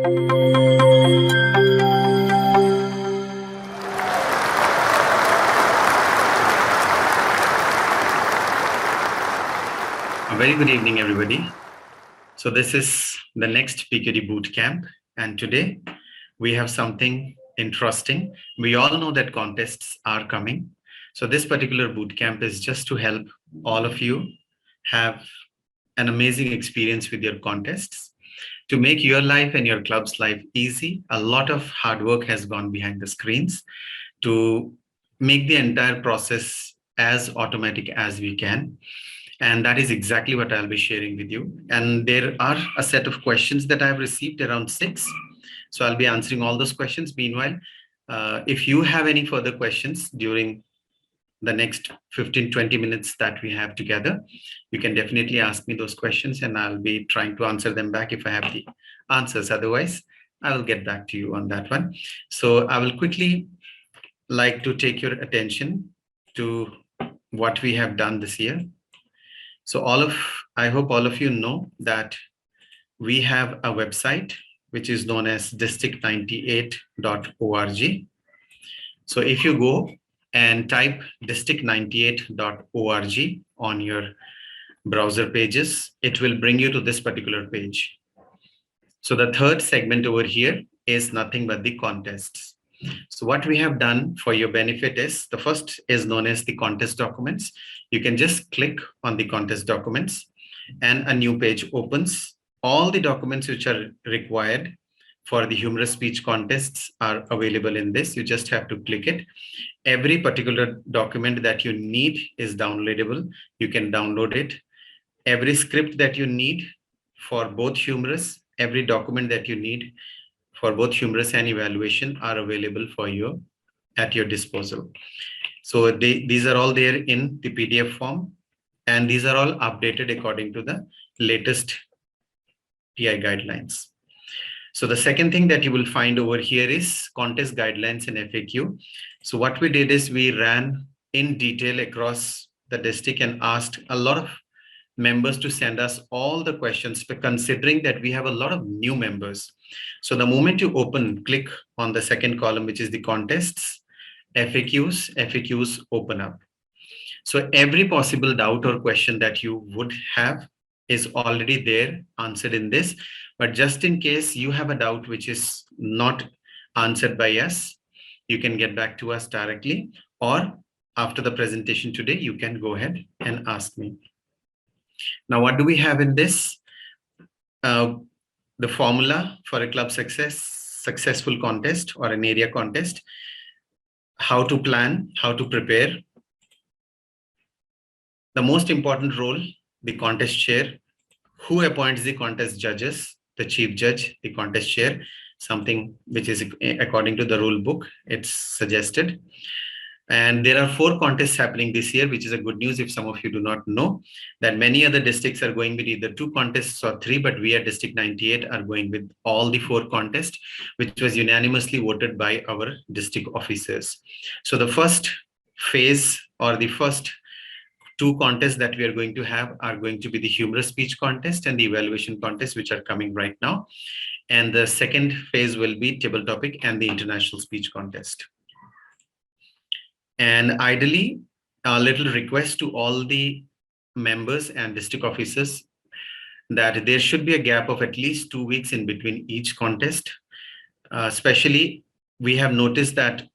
A very good evening, everybody. So this is the next PQD Bootcamp, and today we have something interesting. We all know that contests are coming. So this particular bootcamp is just to help all of you have an amazing experience with your contests. To make your life and your club's life easy, a lot of hard work has gone behind the screens to make the entire process as automatic as we can. And that is exactly what I'll be sharing with you. And there are a set of questions that I've received, around 6. So I'll be answering all those questions. Meanwhile, if you have any further questions during the next 15-20 minutes that we have together, you can definitely ask me those questions and I'll be trying to answer them back if I have the answers. Otherwise, I will get back to you on that one. So I will quickly like to take your attention to what we have done this year. So I hope all of you know that we have a website which is known as district98.org. So if you go and type district98.org on your browser pages, it will bring you to this particular page. So the third segment over here is nothing but the contests. So what we have done for your benefit is, the first is known as the contest documents. You can just click on the contest documents and a new page opens. All the documents which are required for the humorous speech contests are available in this. You just have to click it. Every particular document that you need is downloadable. You can download it. Every script that you need for both humorous, every document that you need for both humorous and evaluation are available for you at your disposal. So these are all there in the PDF form, and these are all updated according to the latest TI guidelines. So the second thing that you will find over here is contest guidelines and FAQ. So what we did is we ran in detail across the district and asked a lot of members to send us all the questions, but considering that we have a lot of new members. So the moment you click on the second column, which is the contests, FAQs open up. So every possible doubt or question that you would have is already there, answered in this. But just in case you have a doubt which is not answered by us, you can get back to us directly, or after the presentation today, you can go ahead and ask me. Now, what do we have in this? The formula for a club successful contest or an area contest, how to plan, how to prepare. The most important role, the contest chair, who appoints the contest judges, the chief judge, the contest chair, something which is according to the rule book, it's suggested. And there are 4 contests happening this year, which is a good news if some of you do not know that many other districts are going with either 2 contests or 3, but we at District 98 are going with all the 4 contests, which was unanimously voted by our district officers. So the first phase, or the first 2 contests that we are going to have, are going to be the humorous speech contest and the evaluation contest, which are coming right now. And the second phase will be table topic and the international speech contest. And ideally, a little request to all the members and district officers that there should be a gap of at least 2 weeks in between each contest. Especially, we have noticed that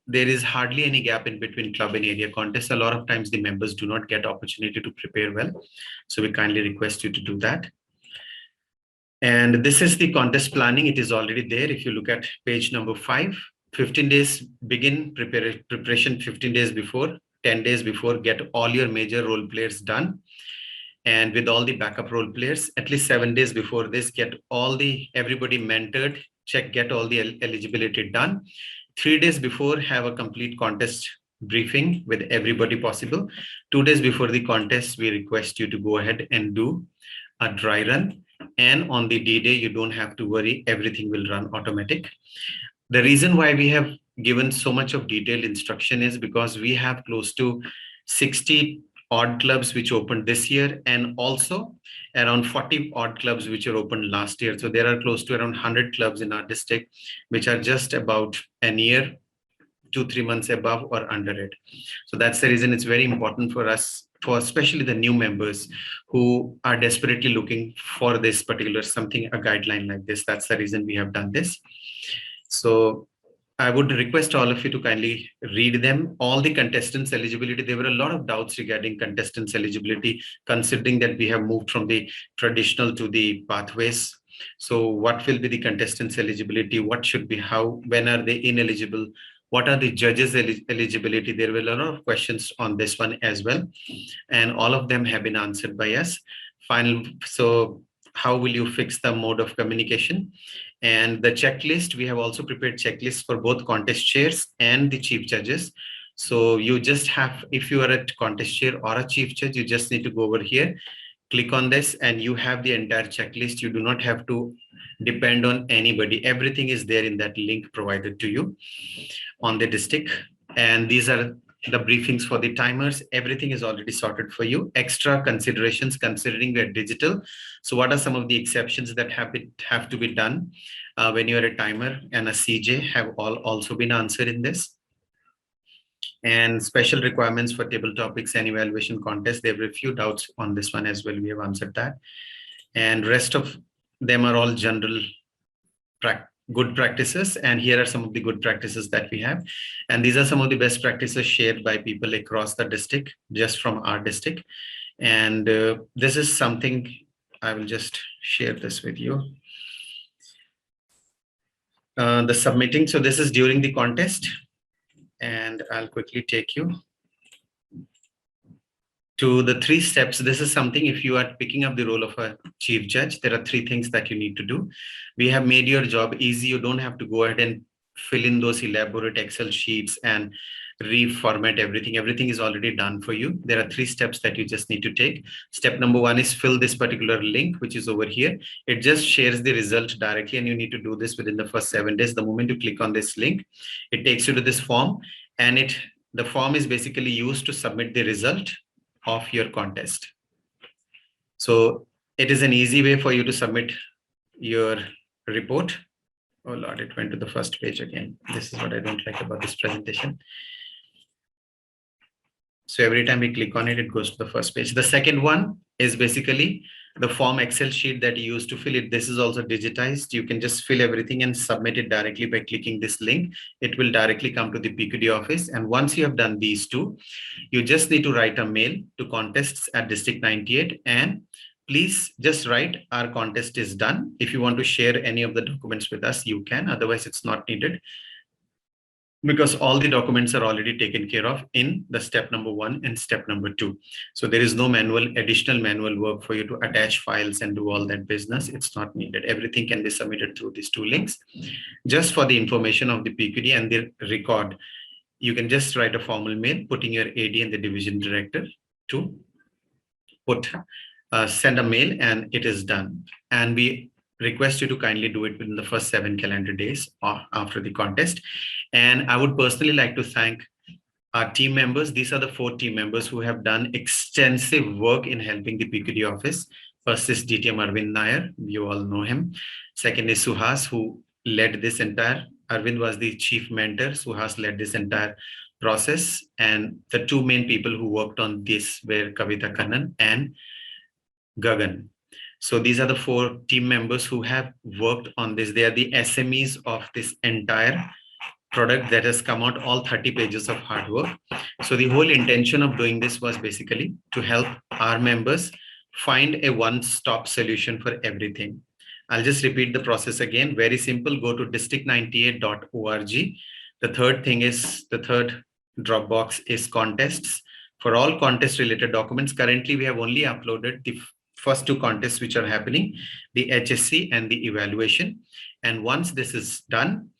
there is hardly any gap in between club and area contests. A lot of times the members do not get opportunity to prepare well. So we kindly request you to do that. And this is the contest planning. It is already there. If you look at page number 5, 15 days begin preparation 15 days before, 10 days before, get all your major role players done. And with all the backup role players, at least 7 days before this, get everybody mentored, get all the eligibility done. 3 days before, have a complete contest briefing with everybody possible. 2 days before the contest, we request you to go ahead and do a dry run. And on the D-Day, you don't have to worry, everything will run automatic. The reason why we have given so much of detailed instruction is because we have close to 60 odd clubs which opened this year, and also around 40 odd clubs which were opened last year. So there are close to around 100 clubs in our district which are just about a year, 2-3 months above or under it. So that's the reason it's very important for us, for especially the new members who are desperately looking for this particular something, a guideline like this. That's the reason we have done this. So I would request all of you to kindly read them. All the contestants' eligibility, there were a lot of doubts regarding contestants' eligibility, considering that we have moved from the traditional to the pathways. So what will be the contestants' eligibility? What should be, how, when are they ineligible? What are the judges' eligibility? There were a lot of questions on this one as well. And all of them have been answered by us. So how will you fix the mode of communication? And the checklist, we have also prepared checklists for both contest chairs and the chief judges. So you just have, if you are a contest chair or a chief judge, you just need to go over here, click on this, and you have the entire checklist. You do not have to depend on anybody. Everything is there in that link provided to you on the district. And these are the briefings for the timers. Everything is already sorted for you. Extra considerations considering we're digital. So what are some of the exceptions that have to be done when you're a timer and a CJ have also been answered in this. And special requirements for table topics and evaluation contests. There were a few doubts on this one as well. We have answered that. And rest of them are all general good practices. And here are some of the good practices that we have. And these are some of the best practices shared by people across the district, just from our district. And this is something, I will just share this with you. The submitting, so this is during the contest. And I'll quickly take you to the 3 steps. This is something, if you are picking up the role of a chief judge, there are 3 things that you need to do. We have made your job easy. You don't have to go ahead and fill in those elaborate Excel sheets and reformat everything. Everything is already done for you. There are 3 steps that you just need to take. Step number 1 is fill this particular link, which is over here. It just shares the result directly, and you need to do this within the first 7 days. The moment you click on this link, it takes you to this form, and the form is basically used to submit the result of your contest. So it is an easy way for you to submit your report. Oh Lord, it went to the first page again. This is what I don't like about this presentation. So every time we click on it, it goes to the first page. The second one is basically the form Excel sheet that you use to fill it. This is also digitized. You can just fill everything and submit it directly by clicking this link. It will directly come to the PQD office. And once you have done these 2, you just need to write a mail to contests@district 98. And please just write, our contest is done. If you want to share any of the documents with us, you can. Otherwise, it's not needed, because all the documents are already taken care of in the step number 1 and step number 2. So there is no additional manual work for you to attach files and do all that business. It's not needed. Everything can be submitted through these 2 links. Just for the information of the PQD and the record, you can just write a formal mail putting your AD and the division director to send a mail, and it is done. And we request you to kindly do it within the first 7 calendar days after the contest. And I would personally like to thank our team members. These are the 4 team members who have done extensive work in helping the PQD office. First is DTM Arvind Nair. You all know him. Second is Suhas, who led this entire. Arvind was the chief mentor. Suhas led this entire process. And the 2 main people who worked on this were Kavita Kannan and Gagan. So these are the 4 team members who have worked on this. They are the SMEs of this entire product that has come out, all 30 pages of hard work. So the whole intention of doing this was basically to help our members find a one-stop solution for everything. I'll just repeat the process again. Very simple. Go to district98.org. The third drop box is contests. For all contest related documents, currently we have only uploaded the first 2 contests which are happening, the HSC and the evaluation. And once this is done,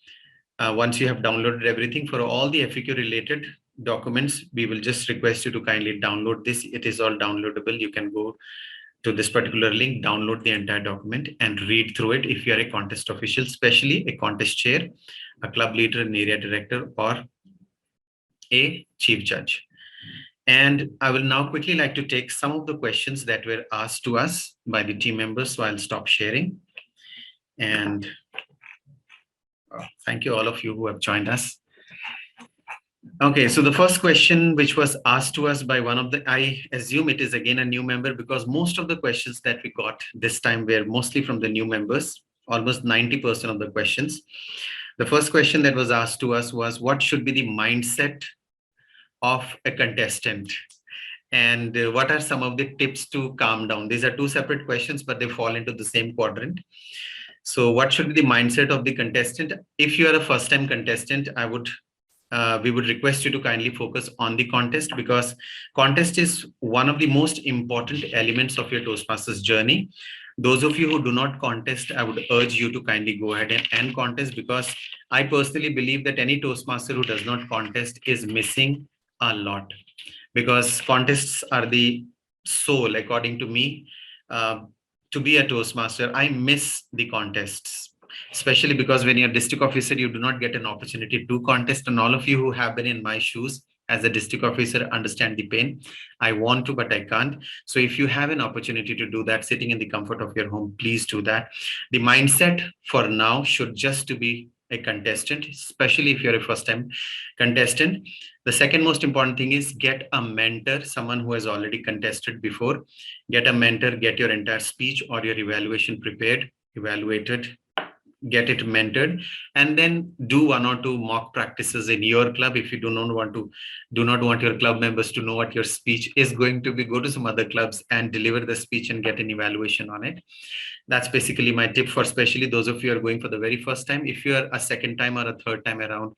once you have downloaded everything for all the FAQ related documents, we will just request you to kindly download this. It is all downloadable. You can go to this particular link, download the entire document and read through it if you are a contest official, especially a contest chair, a club leader, an area director, or a chief judge. And I will now quickly like to take some of the questions that were asked to us by the team members. So I'll stop sharing. And thank you all of you who have joined us. Okay, so the first question which was asked to us by one of the, I assume it is again a new member, because most of the questions that we got this time were mostly from the new members, almost 90% of the questions. The first question that was asked to us was, what should be the mindset of a contestant? And what are some of the tips to calm down? These are two separate questions, but they fall into the same quadrant. So what should be the mindset of the contestant? If you are a first-time contestant, we would request you to kindly focus on the contest, because contest is one of the most important elements of your Toastmasters journey. Those of you who do not contest, I would urge you to kindly go ahead and contest, because I personally believe that any Toastmaster who does not contest is missing a lot, because contests are the soul, according to me. To be a Toastmaster, I miss the contests, especially because when you're a district officer, you do not get an opportunity to contest. And all of you who have been in my shoes as a district officer understand the pain. I want to, but I can't. So if you have an opportunity to do that, sitting in the comfort of your home, please do that. The mindset for now should just to be a contestant, especially if you're a first-time contestant. The second most important thing is get a mentor, someone who has already contested before. Get a mentor, get your entire speech or your evaluation prepared, evaluated, get it mentored, and then do one or two mock practices in your club. If you do not want your club members to know what your speech is going to be, go to some other clubs and deliver the speech and get an evaluation on it. That's basically my tip for especially those of you who are going for the very first time. If you are a second time or a third time around,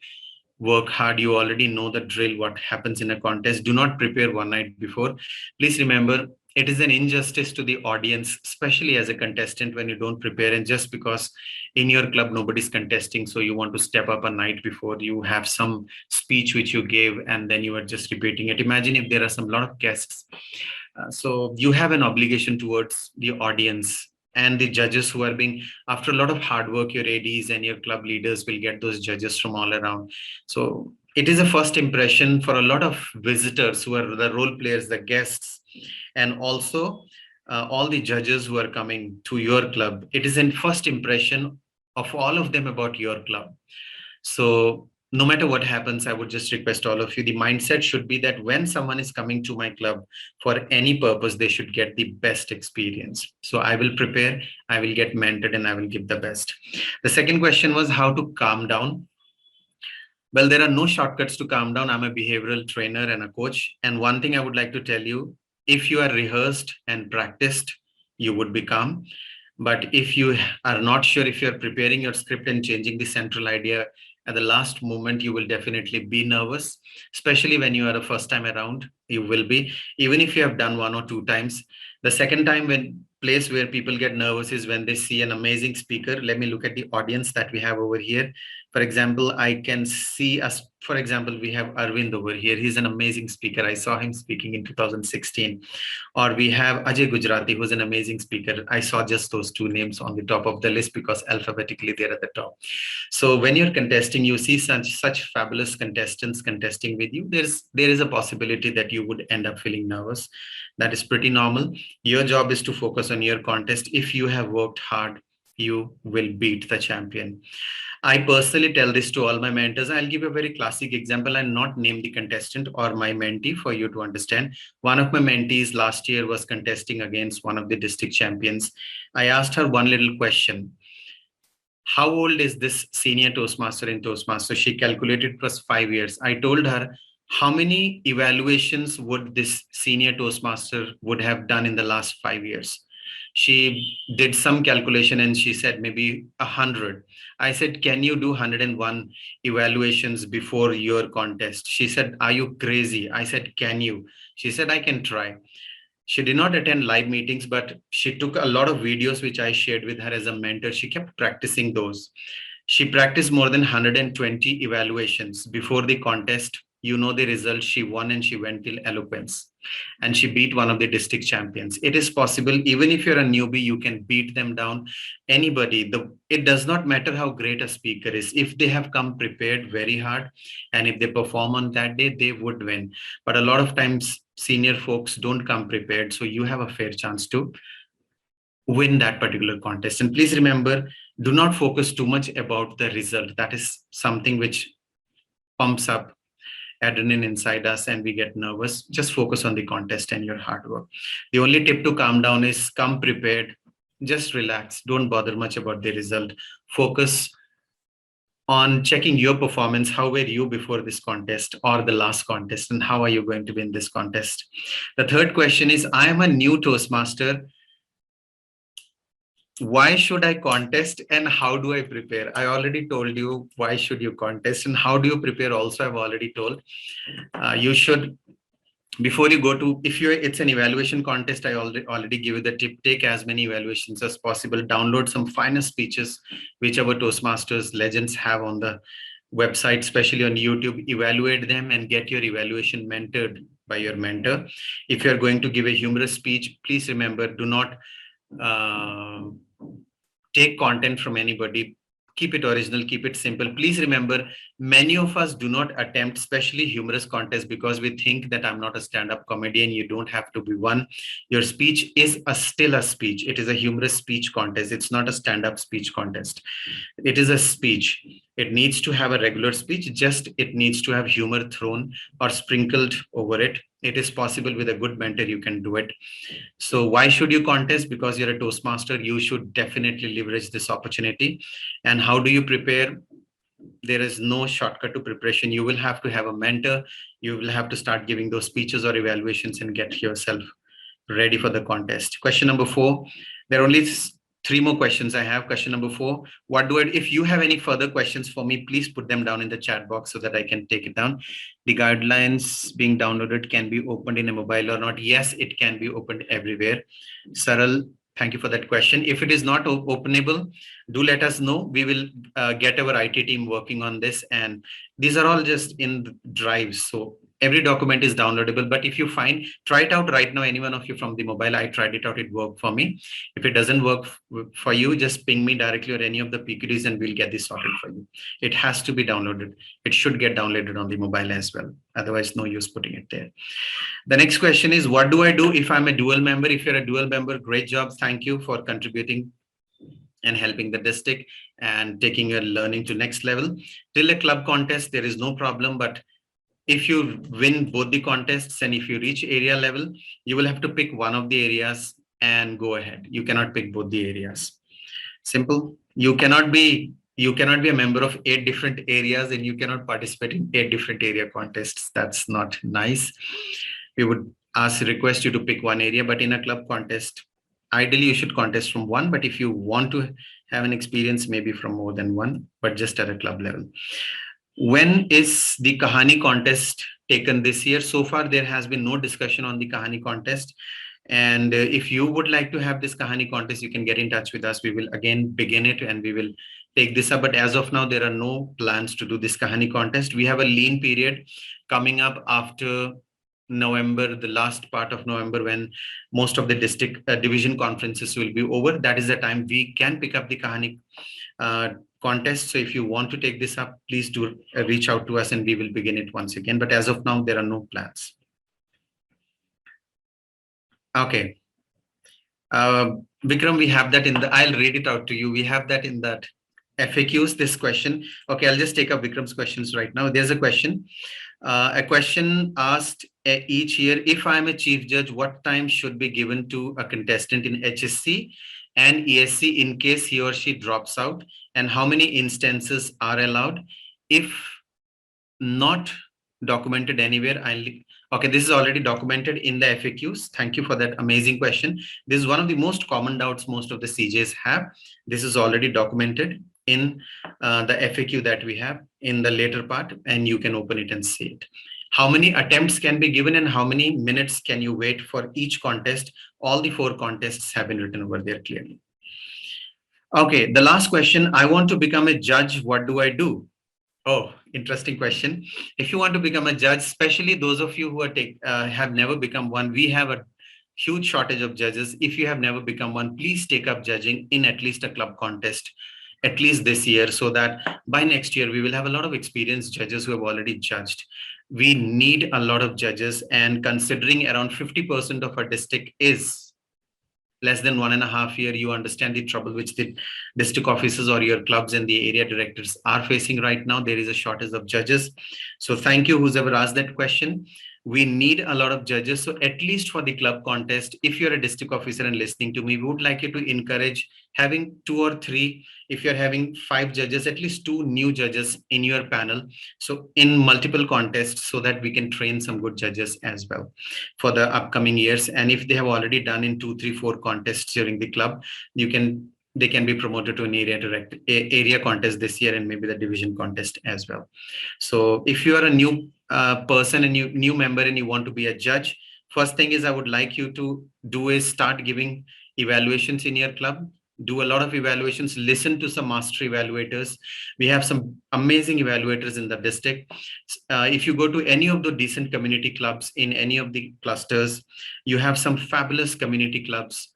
work hard. You already know the drill, what happens in a contest. Do not prepare one night before. Please remember, it is an injustice to the audience, especially as a contestant, when you don't prepare. And just because in your club nobody's contesting, so you want to step up a night before, you have some speech which you gave and then you are just repeating it. Imagine if there are some lot of guests. So you have an obligation towards the audience and the judges who are being, after a lot of hard work, your ADs and your club leaders will get those judges from all around. So it is a first impression for a lot of visitors who are the role players, the guests, and also all the judges who are coming to your club. It is a first impression of all of them about your club. So no matter what happens, I would just request all of you, the mindset should be that when someone is coming to my club for any purpose, they should get the best experience. So I will prepare, I will get mentored, and I will give the best. The second question was how to calm down. Well, there are no shortcuts to calm down. I'm a behavioral trainer and a coach. And one thing I would like to tell you, if you are rehearsed and practiced, you would be calm. But if you are not sure, if you're preparing your script and changing the central idea at the last moment, you will definitely be nervous, especially when you are a first time around. You will be, even if you have done one or two times. The second time when place where people get nervous is when they see an amazing speaker. Let me look at the audience that we have over here. For example, I can see us, for example, we have Arvind over here. He's an amazing speaker. I saw him speaking in 2016. Or we have Ajay Gujarati, who's an amazing speaker. I saw just those two names on the top of the list because alphabetically they're at the top. So when you're contesting, you see such fabulous contestants contesting with you. There is a possibility that you would end up feeling nervous. That is pretty normal. Your job is to focus on your contest. If you have worked hard, you will beat the champion. I personally tell this to all my mentors. I'll give a very classic example and not name the contestant or my mentee for you to understand. One of my mentees last year was contesting against one of the district champions. I asked her one little question. How old is this senior Toastmaster in Toastmasters? She calculated it was 5 years. I told her, how many evaluations would this senior Toastmaster would have done in the last 5 years? She did some calculation and she said maybe 100. I said, can you do 101 evaluations before your contest? She said, are you crazy? I said, can you? She said, I can try. She did not attend live meetings, but she took a lot of videos which I shared with her as a mentor. She kept practicing those. She practiced more than 120 evaluations before the contest. You know the result. She won and she went till eloquence. and she beat one of the district champions. It is possible, even if you're a newbie, you can beat them down. Anybody, it does not matter how great a speaker is. If they have come prepared very hard and if they perform on that day, they would win. But a lot of times senior folks don't come prepared, so you have a fair chance to win that particular contest. And please remember, do not focus too much about the result. That is something which pumps up adrenaline inside us and we get nervous. Just focus on the contest and your hard work. The only tip to calm down is come prepared. Just relax. Don't bother much about the result. Focus on checking your performance. How were you before this contest or the last contest, and how are you going to win this contest? The third question is, I am a new Toastmaster. Why should I contest and how do I prepare? I already told you why should you contest, and how do you prepare also I've already told. You should, before you go to, if it's an evaluation contest, I already give you the tip, take as many evaluations as possible, download some finest speeches, which our Toastmasters legends have on the website, especially on YouTube, evaluate them and get your evaluation mentored by your mentor. If you're going to give a humorous speech, please remember, do not take content from anybody. Keep it original, keep it simple. Please remember, many of us do not attempt, especially humorous contests, because we think that I'm not a stand-up comedian. You don't have to be one. Your speech is still a speech. It is a humorous speech contest. It's not a stand-up speech contest. It is a speech. It needs to have a regular speech, just it needs to have humor thrown or sprinkled over it. It is possible with a good mentor, you can do it. So why should you contest? Because you're a Toastmaster, you should definitely leverage this opportunity. And how do you prepare? There is no shortcut to preparation. You will have to have a mentor. You will have to start giving those speeches or evaluations and get yourself ready for the contest. Question number 4. There are only 3 more questions I have. Question number 4, if you have any further questions for me, please put them down in the chat box so that I can take it down. The guidelines being downloaded can be opened in a mobile or not? Yes, it can be opened everywhere. Saral, thank you for that question. If it is not openable, do let us know. We will get our IT team working on this. And these are all just in drives. So every document is downloadable, but if you find, try it out right now. Any one of you from the mobile, I tried it out, it worked for me. If it doesn't work for you, just ping me directly or any of the PQDs and we'll get this sorted for you. It has to be downloaded. It should get downloaded on the mobile as well. Otherwise, no use putting it there. The next question is, what do I do if I'm a dual member? If you're a dual member, great job. Thank you for contributing and helping the district and taking your learning to next level. Till a club contest, there is no problem, but if you win both the contests and if you reach area level, you will have to pick one of the areas and go ahead. You cannot pick both the areas. Simple. You cannot be a member of 8 different areas and you cannot participate in 8 different area contests. That's not nice. We would request you to pick one area, but in a club contest, ideally you should contest from one, but if you want to have an experience, maybe from more than one, but just at a club level. When is the Kahani contest taken this year? So far, there has been no discussion on the Kahani contest. And if you would like to have this Kahani contest, you can get in touch with us. We will again begin it and we will take this up. But as of now, there are no plans to do this Kahani contest. We have a lean period coming up after November, the last part of November, when most of the district division conferences will be over. That is the time we can pick up the Kahani contest. So if you want to take this up, please do reach out to us and we will begin it once again. But as of now, there are no plans. Okay. Vikram, we have that in the, I'll read it out to you. We have that in that FAQs, this question. Okay, I'll just take up Vikram's questions right now. There's a question asked each year, if I'm a chief judge, what time should be given to a contestant in HSC and ESC in case he or she drops out, and how many instances are allowed? If not documented anywhere, okay, this is already documented in the FAQs. Thank you for that amazing question. This is one of the most common doubts most of the CJs have. This is already documented in the FAQ that we have in the later part, and you can open it and see it. How many attempts can be given and how many minutes can you wait for each contest? All the 4 contests have been written over there clearly. Okay, the last question, I want to become a judge. What do I do? Oh, interesting question. If you want to become a judge, especially those of you who have never become one, we have a huge shortage of judges. If you have never become one, please take up judging in at least a club contest, at least this year, so that by next year we will have a lot of experienced judges who have already judged. We need a lot of judges, and considering around 50% of our district is less than 1.5 year, you understand the trouble which the district officers or your clubs and the area directors are facing right now. There is a shortage of judges. So thank you who's ever asked that question. We need a lot of judges. So at least for the club contest, if you're a district officer and listening to me, we would like you to encourage having 2 or 3. If you're having 5 judges, at least 2 new judges in your panel. So in multiple contests, so that we can train some good judges as well for the upcoming years. And if they have already done in 2, 3, 4 contests during the club, they can be promoted to an area contest this year, and maybe the division contest as well. So if you are a new person and new member and you want to be a judge, first thing is I would like you to do is start giving evaluations in your club. Do a lot of evaluations, listen to some master evaluators. We have some amazing evaluators in the district. If you go to any of the decent community clubs in any of the clusters, you have some fabulous community clubs.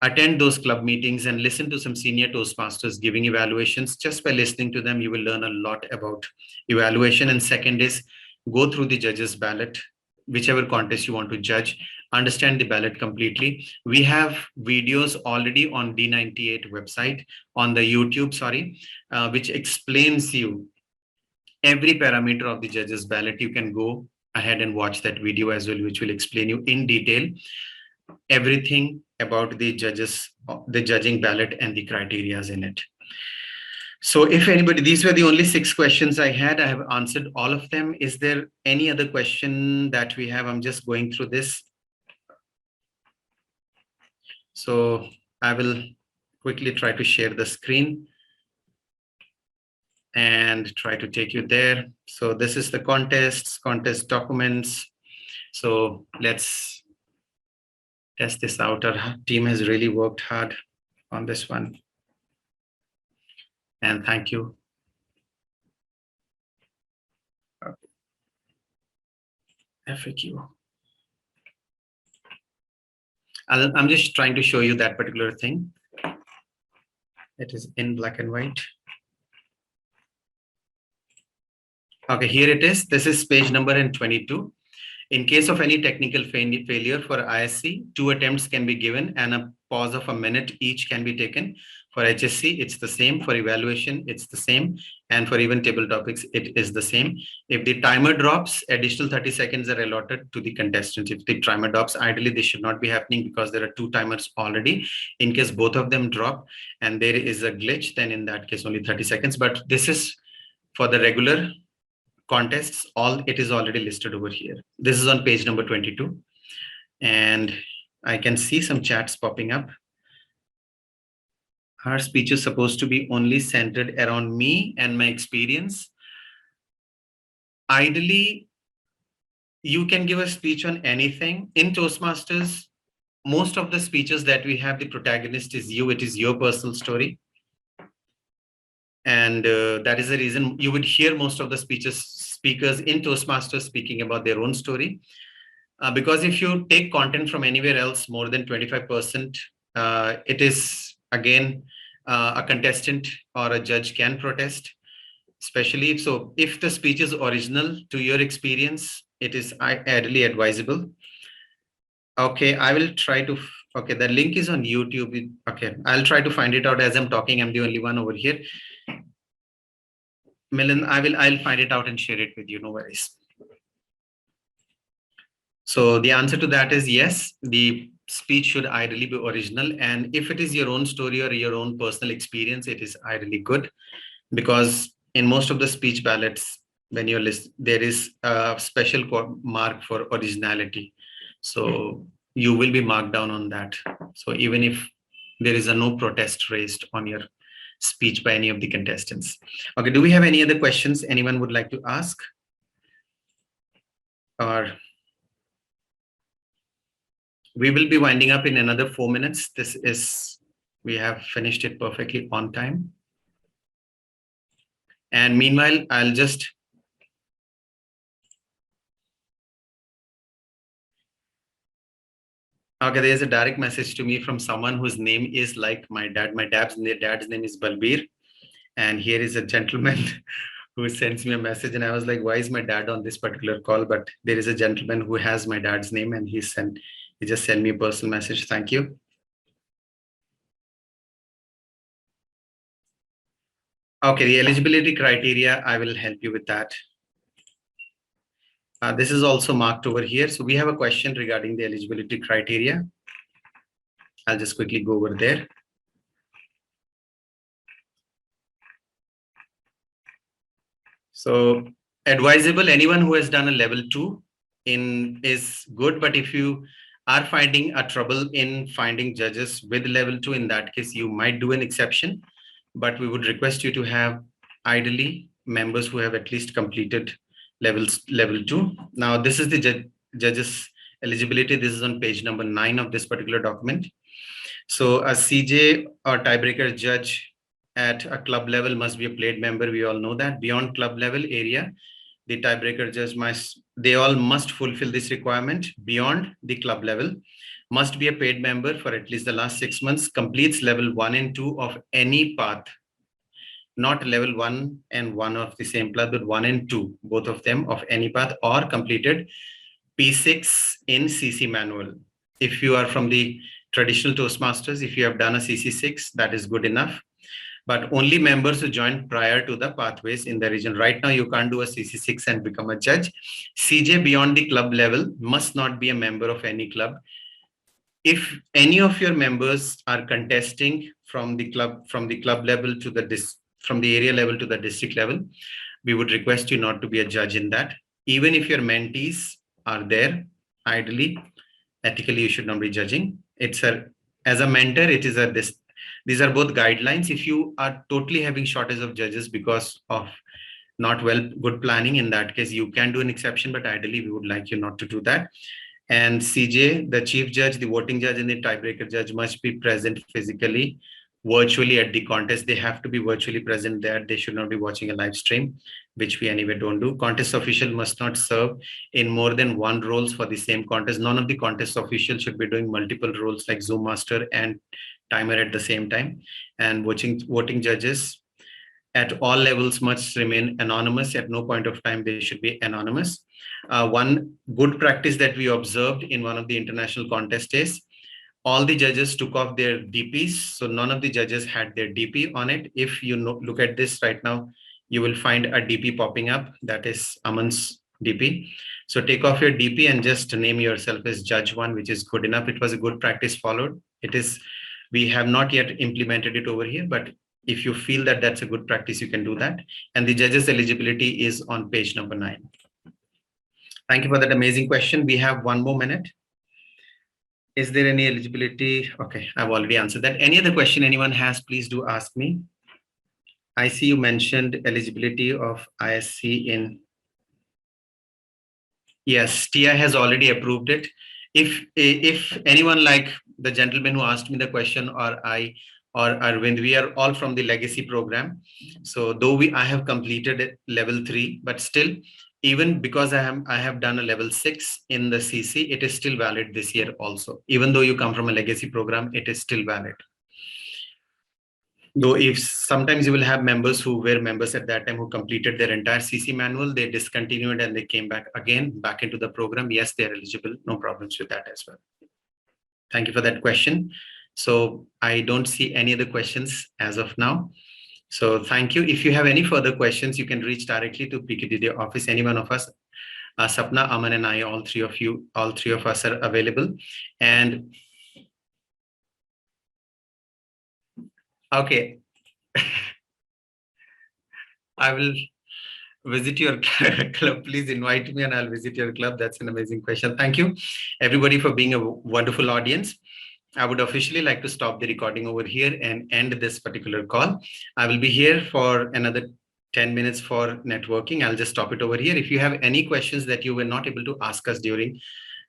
Attend those club meetings and listen to some senior Toastmasters giving evaluations. Just by listening to them, you will learn a lot about evaluation. And second is go through the judges ballot, whichever contest you want to judge. Understand the ballot completely. We have videos already on D98 website, on the YouTube, which explains you every parameter of the judges ballot. You can go ahead and watch that video as well, which will explain you in detail everything about the judging ballot and the criterias in it. So if anybody, these were the only 6 questions I had. I have answered all of them. Is there any other question that we have? I'm just going through this. So I will quickly try to share the screen and try to take you there. So this is the contest documents. So let's test this out. Our team has really worked hard on this one. And thank you. FAQ. I'm just trying to show you that particular thing. It is in black and white. Okay, here it is. This is page number 22. In case of any technical failure for ISC, 2 attempts can be given and a pause of a minute each can be taken. For HSC, it's the same. For evaluation, it's the same. And for even table topics, it is the same. If the timer drops, additional 30 seconds are allotted to the contestant. If the timer drops, ideally, this should not be happening because there are 2 timers already. In case both of them drop and there is a glitch, then in that case, only 30 seconds. But this is for the regular contests. It is already listed over here. This is on page number 22. And I can see some chats popping up. Our speech is supposed to be only centered around me and my experience. Ideally, you can give a speech on anything. In Toastmasters, most of the speeches that we have, the protagonist is you. It is your personal story. And that is the reason you would hear most of the speakers in Toastmasters speaking about their own story. Because if you take content from anywhere else, more than 25%, it is, again, a contestant or a judge can protest, especially if the speech is original to your experience, it is ideally advisable. Okay, I will try to, okay, the link is on YouTube. Okay, I'll try to find it out as I'm talking. I'm the only one over here. Milan, I'll find it out and share it with you, no worries. So the answer to that is yes, the speech should ideally be original. And if it is your own story or your own personal experience, it is ideally good, because in most of the speech ballots, when you list, there is a special mark for originality. So you will be marked down on that. So even if there is no protest raised on your speech by any of the contestants. Okay, do we have any other questions anyone would like to ask? Or we will be winding up in another 4 minutes. We have finished it perfectly on time. And meanwhile, I'll just okay, there's a direct message to me from someone whose name is like my dad. My dad's name is Balbir. And here is a gentleman who sends me a message. And I was like, why is my dad on this particular call? But there is a gentleman who has my dad's name and he just sent me a personal message. Thank you. Okay, the eligibility criteria, I will help you with that. This is also marked over here. So we have a question regarding the eligibility criteria. I'll just quickly go over there. So advisable, anyone who has done a level 2 is good, but if you are finding a trouble in finding judges with level 2, in that case, you might do an exception, but we would request you to have ideally members who have at least completed level 2. Now, this is the judges eligibility. This is on page number 9 of this particular document. So a CJ or tiebreaker judge at a club level must be a played member. We all know that. Beyond club level area, the tiebreaker judge they all must fulfill this requirement. Beyond the club level, must be a paid member for at least the last 6 months, completes level 1 and 2 of any path, not level 1 and 1 of the same path, but 1 and 2, both of them of any path, or completed P6 in CC manual. If you are from the traditional Toastmasters, if you have done a CC6, that is good enough. But only members who joined prior to the pathways in the region. Right now, you can't do a CC6 and become a judge. CJ beyond the club level must not be a member of any club. If any of your members are contesting from the club level to from the area level to the district level, we would request you not to be a judge in that. Even if your mentees are there, ideally, ethically, you should not be judging. As a mentor, these are both guidelines. If you are totally having shortage of judges because of not good planning, in that case, you can do an exception, but ideally, we would like you not to do that. And CJ, the chief judge, the voting judge, and the tiebreaker judge must be present physically, virtually at the contest. They have to be virtually present there. They should not be watching a live stream, which we anyway don't do. Contest official must not serve in more than one roles for the same contest. None of the contest officials should be doing multiple roles like Zoom master and timer at the same time. And voting judges at all levels must remain anonymous. At no point of time they should be anonymous. One good practice that we observed in one of the international contests is all the judges took off their DPs. So none of the judges had their DP on it. If you look at this right now, you will find a DP popping up. That is Aman's DP. So take off your DP and just name yourself as Judge 1, which is good enough. It was a good practice followed. We have not yet implemented it over here, but if you feel that that's a good practice, you can do that. And the judges eligibility is on page number 9. Thank you for that amazing question. We have 1 more minute. Is there any eligibility? Okay, I've already answered that. Any other question anyone has, please do ask me. I see you mentioned eligibility of ISC in. Yes, TI has already approved it. If anyone like the gentleman who asked me the question, or I, or Arvind, we are all from the legacy program. So though I have completed level 3, but still, even because I have done a level 6 in the CC, it is still valid this year also. Even though you come from a legacy program, it is still valid. Though if sometimes you will have members who were members at that time who completed their entire CC manual, they discontinued and they came back into the program. Yes, they're eligible. No problems with that as well. Thank you for that question. So I don't see any other questions as of now. So thank you. If you have any further questions, you can reach directly to PQD office. Any one of us, Sapna, Aman, and I, all three of us are available. And okay, I will visit your club. Please invite me and I'll visit your club. That's an amazing question. Thank you, everybody, for being a wonderful audience. I would officially like to stop the recording over here and end this particular call. I will be here for another 10 minutes for networking. I'll just stop it over here. If you have any questions that you were not able to ask us during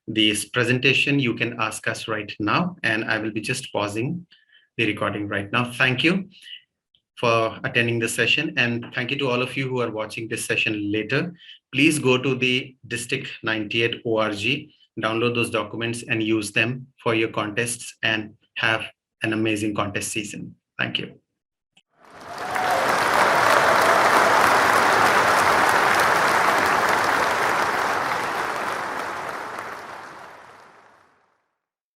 this presentation, you can ask us right now, and I will be just pausing the recording right now. Thank you for attending the session. And thank you to all of you who are watching this session later. Please go to the district98.org, download those documents and use them for your contests and have an amazing contest season. Thank you.